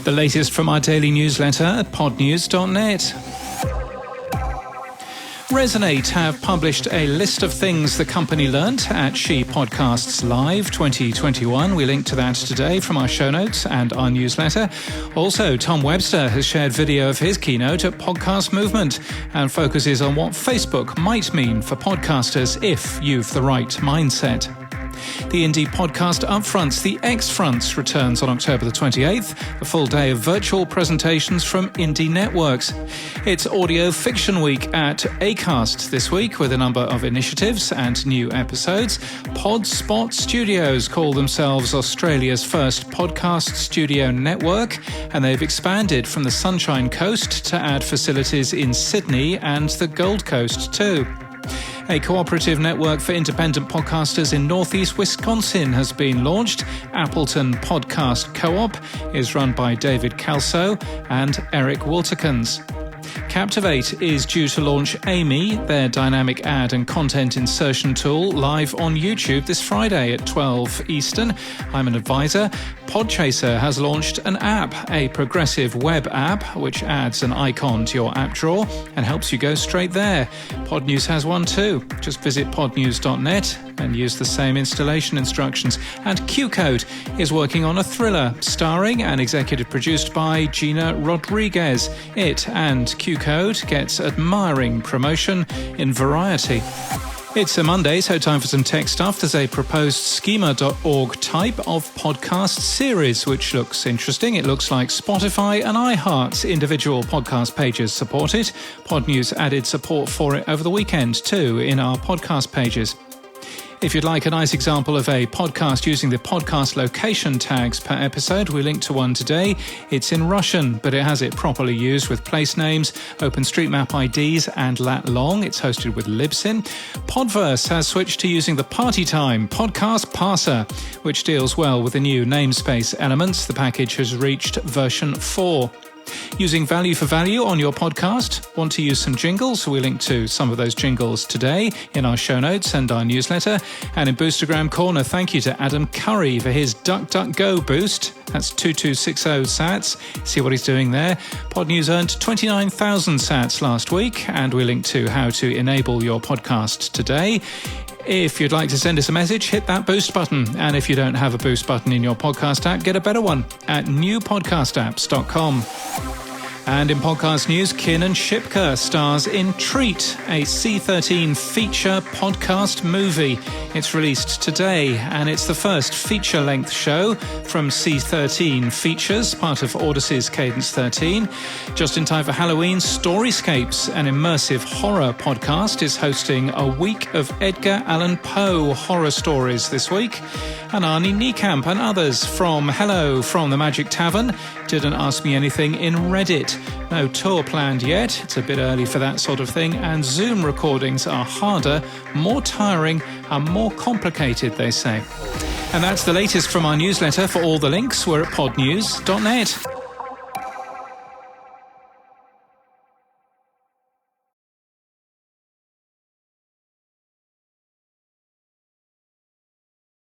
The latest from our daily newsletter at podnews.net. Resonate have published a list of things the company learnt at She Podcasts Live 2021. We link to that today from our show notes and our newsletter. Also, Tom Webster has shared video of his keynote at Podcast Movement and focuses on what Facebook might mean for podcasters if you've the right mindset. The indie podcast Upfronts, The X-Fronts, returns on October the 28th, a full day of virtual presentations from indie networks. It's Audio Fiction Week at Acast this week with a number of initiatives and new episodes. Podspot Studios call themselves Australia's first podcast studio network, and they've expanded from the Sunshine Coast to add facilities in Sydney and the Gold Coast too. A cooperative network for independent podcasters in northeast Wisconsin has been launched. Appleton Podcast Co-op is run by David Calso and Eric Wilterkins. Captivate is due to launch AMIE, their dynamic ad and content insertion tool, live on YouTube this Friday at 12 Eastern. I'm an advisor. Podchaser has launched an app, a progressive web app, which adds an icon to your app drawer and helps you go straight there. Podnews has one too. Just visit podnews.net and use the same installation instructions. And Qcode is working on a thriller starring and executive produced by Gina Rodriguez. It and Qcode gets admiring promotion in Variety. It's a Monday, so time for some tech stuff. There's a proposed schema.org type of podcast series, which looks interesting. It looks like Spotify and iHeart's individual podcast pages support it. Podnews added support for it over the weekend, too, in our podcast pages. If you'd like a nice example of a podcast using the podcast location tags per episode, we link to one today. It's in Russian, but it has it properly used with place names, OpenStreetMap IDs, and lat long. It's hosted with Libsyn. Podverse has switched to using the Party Time podcast parser, which deals well with the new namespace elements. The package has reached version 4. Using value for value on your podcast? Want to use some jingles? We link to some of those jingles today in our show notes and our newsletter. And in Boostergram Corner, thank you to Adam Curry for his DuckDuckGo boost. That's 2260 sats. See what he's doing there. Podnews earned 29,000 sats last week, and we link to how to enable your podcast today. If you'd like to send us a message, hit that boost button. And if you don't have a boost button in your podcast app, get a better one at newpodcastapps.com. And in podcast news, Kiernan Shipka stars in Treat, a C13 feature podcast movie. It's released today, and it's the first feature-length show from C13 Features, part of Odyssey's Cadence 13. Just in time for Halloween, Storyscapes, an immersive horror podcast, is hosting a week of Edgar Allan Poe horror stories this week. And Arnie Niekamp and others from Hello from the Magic Tavern didn't ask me anything in Reddit. No tour planned yet, it's a bit early for that sort of thing, and Zoom recordings are harder, more tiring, and more complicated, they say. And that's the latest from our newsletter. For all the links, we're at podnews.net.